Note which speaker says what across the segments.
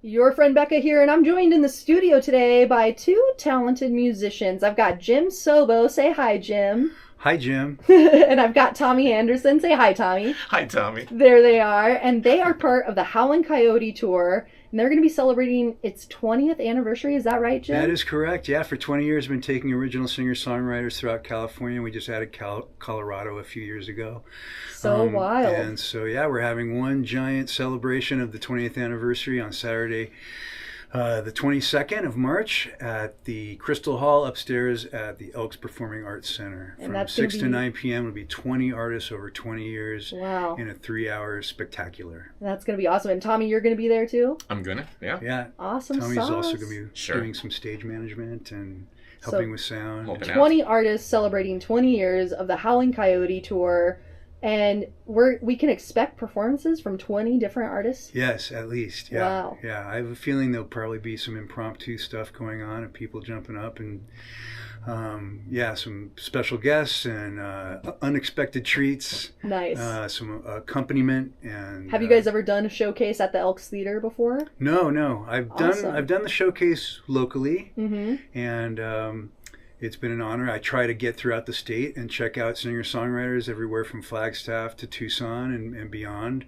Speaker 1: Your friend Becca here, and I'm joined in the studio today by two talented musicians. I've got Jim Sobo. Say hi, Jim.
Speaker 2: Hi, Jim.
Speaker 1: And I've got Tommy Anderson. Say hi, Tommy.
Speaker 3: Hi, Tommy.
Speaker 1: There they are, and they are part of the Howling Coyote Tour, and they're going to be celebrating its 20th anniversary. Is that right, Jim?
Speaker 2: That is correct. Yeah, for 20 years, I've been taking original singer-songwriters throughout California. We just added Colorado a few years ago.
Speaker 1: So wild.
Speaker 2: And so, yeah, we're having one giant celebration of the 20th anniversary on Saturday, the 22nd of March at the Crystal Hall upstairs at the Elks Performing Arts Center.
Speaker 1: And
Speaker 2: From
Speaker 1: that's
Speaker 2: 6
Speaker 1: gonna
Speaker 2: to
Speaker 1: be
Speaker 2: 9 p.m. It'll be 20 artists over 20 years
Speaker 1: Wow.
Speaker 2: in a 3-hour spectacular.
Speaker 1: That's going to be awesome. And Tommy, you're going to be there too?
Speaker 3: I'm gonna, yeah.
Speaker 2: Yeah.
Speaker 1: Awesome
Speaker 2: Tommy's
Speaker 1: sauce.
Speaker 2: also going to be
Speaker 3: Sure.
Speaker 2: doing some stage management and helping with sound.
Speaker 3: Helping out.
Speaker 1: 20 artists celebrating 20 years of the Howling Coyote Tour, and we can expect performances from 20 different artists.
Speaker 2: Yes, at least. Yeah.
Speaker 1: Wow.
Speaker 2: Yeah. I have a feeling there'll probably be some impromptu stuff going on and people jumping up and some special guests and unexpected treats.
Speaker 1: Nice.
Speaker 2: Some accompaniment and.
Speaker 1: Have you guys ever done a showcase at the Elks Theater before?
Speaker 2: No.
Speaker 1: Awesome.
Speaker 2: I've done the showcase locally,
Speaker 1: Mm-hmm.
Speaker 2: and it's been an honor. I try to get throughout the state and check out singer-songwriters everywhere from Flagstaff to Tucson and beyond.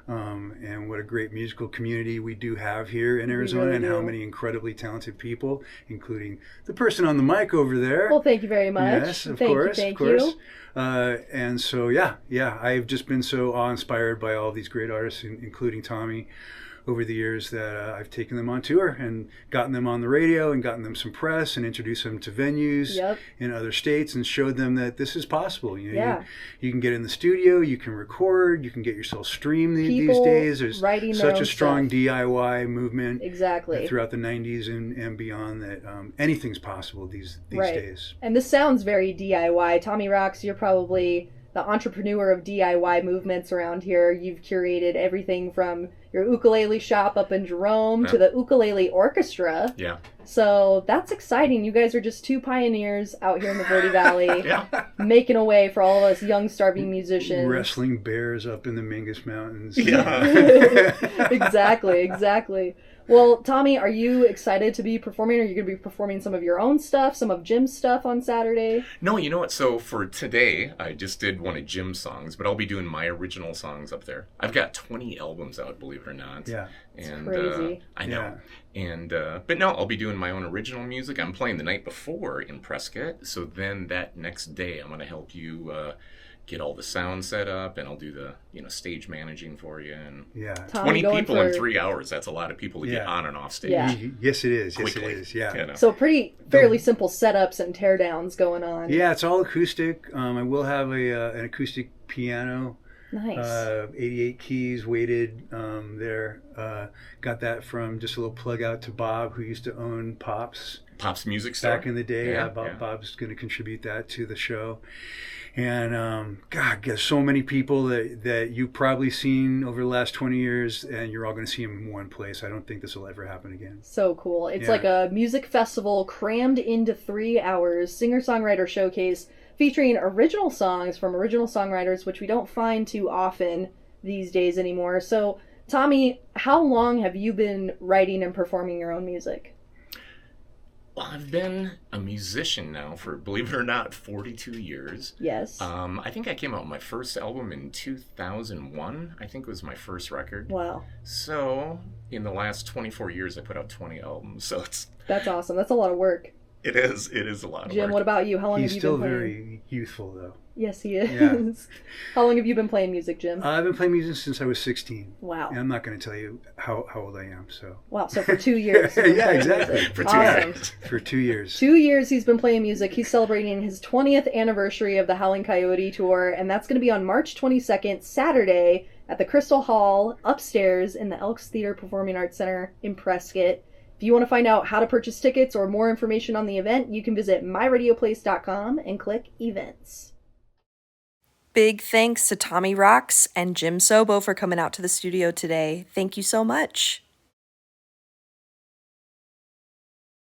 Speaker 2: And what a great musical community we do have here in Arizona,
Speaker 1: really
Speaker 2: and how
Speaker 1: do.
Speaker 2: many incredibly talented people, including the person on the mic over there.
Speaker 1: Well, thank you very much.
Speaker 2: Yes, of
Speaker 1: Thank
Speaker 2: course,
Speaker 1: you, thank
Speaker 2: of course.
Speaker 1: you.
Speaker 2: And so, yeah, I've just been so awe-inspired by all these great artists, including Tommy, over the years that I've taken them on tour and gotten them on the radio and gotten them some press and introduced them to venues
Speaker 1: Yep.
Speaker 2: in other states and showed them that this is possible. You know,
Speaker 1: Yeah.
Speaker 2: you can get in the studio, you can record, you can get yourself streamed these
Speaker 1: People
Speaker 2: days. There's
Speaker 1: writing their
Speaker 2: such
Speaker 1: own
Speaker 2: a strong
Speaker 1: stuff.
Speaker 2: DIY movement
Speaker 1: Exactly.
Speaker 2: throughout the 90s and beyond that anything's possible these
Speaker 1: Right.
Speaker 2: days.
Speaker 1: And this sounds very DIY. Tommy Rocks, you're probably the entrepreneur of DIY movements around here. You've curated everything from your ukulele shop up in Jerome to the ukulele orchestra.
Speaker 3: Yeah.
Speaker 1: So that's exciting. You guys are just two pioneers out here in the Verde Valley,
Speaker 3: Yeah.
Speaker 1: making a way for all of us young, starving musicians.
Speaker 2: Wrestling bears up in the Mingus Mountains.
Speaker 3: Yeah.
Speaker 1: Exactly. Well, Tommy, are you excited to be performing? Are you going to be performing some of your own stuff, some of Jim's stuff on Saturday?
Speaker 3: No, you know what? So for today, I just did one of Jim's songs, but I'll be doing my original songs up there. I've got 20 albums out, believe it or not.
Speaker 2: Yeah.
Speaker 3: And
Speaker 1: crazy.
Speaker 3: I know. And but no, I'll be doing my own original music. I'm playing the night before in Prescott, so then that next day I'm going to help you get all the sound set up, and I'll do the stage managing for you. And
Speaker 2: Yeah.
Speaker 1: Tommy
Speaker 3: 20
Speaker 1: going
Speaker 3: people
Speaker 1: for-
Speaker 3: in 3 hours. That's a lot of people to get
Speaker 2: Yeah.
Speaker 3: on and off stage.
Speaker 1: Yeah.
Speaker 2: Yes, it is. Yes,
Speaker 3: Quickly.
Speaker 2: it is. Yeah.
Speaker 3: You know?
Speaker 1: So fairly simple setups and teardowns going on.
Speaker 2: Yeah, it's all acoustic. I will have an acoustic piano,
Speaker 1: Nice.
Speaker 2: 88 keys weighted there. Got that from just a little plug out to Bob, who used to own Pops
Speaker 3: Pop's Music Store.
Speaker 2: back in the day.
Speaker 3: Yeah,
Speaker 2: Bob's going to contribute that to the show. And God, there's so many people that you've probably seen over the last 20 years, and you're all going to see them in one place. I don't think this will ever happen again.
Speaker 1: So cool. It's
Speaker 2: Yeah.
Speaker 1: like a music festival crammed into 3 hours, singer-songwriter showcase featuring original songs from original songwriters, which we don't find too often these days anymore. So, Tommy, how long have you been writing and performing your own music?
Speaker 3: Well, I've been a musician now for, believe it or not, 42 years.
Speaker 1: Yes.
Speaker 3: I think I came out with my first album in 2001, I think was my first record.
Speaker 1: Wow.
Speaker 3: So, in the last 24 years, I put out 20 albums. So
Speaker 1: That's awesome. That's a lot of work.
Speaker 3: it is a lot of
Speaker 1: Jim,
Speaker 3: work.
Speaker 1: what about you? How long
Speaker 2: He's
Speaker 1: have you
Speaker 2: still
Speaker 1: been playing?
Speaker 2: very youthful, though.
Speaker 1: Yes, he is.
Speaker 2: Yeah.
Speaker 1: How long have you been playing music, Jim?
Speaker 2: I've been playing music since I was 16.
Speaker 1: Wow.
Speaker 2: And I'm not going to tell you how old I am, so.
Speaker 1: Wow, so for 2 years. you've been
Speaker 2: Yeah,
Speaker 1: playing
Speaker 2: exactly.
Speaker 1: music.
Speaker 3: For 2
Speaker 1: Awesome.
Speaker 3: years.
Speaker 2: For 2 years.
Speaker 1: 2 years he's been playing music. He's celebrating his 20th anniversary of the Howling Coyote Tour, and that's going to be on March 22nd, Saturday, at the Crystal Hall upstairs in the Elks Theater Performing Arts Center in Prescott. If you want to find out how to purchase tickets or more information on the event, you can visit myradioplace.com and click events. Big thanks to Tommy Rocks and Jim Sobo for coming out to the studio today. Thank you so much.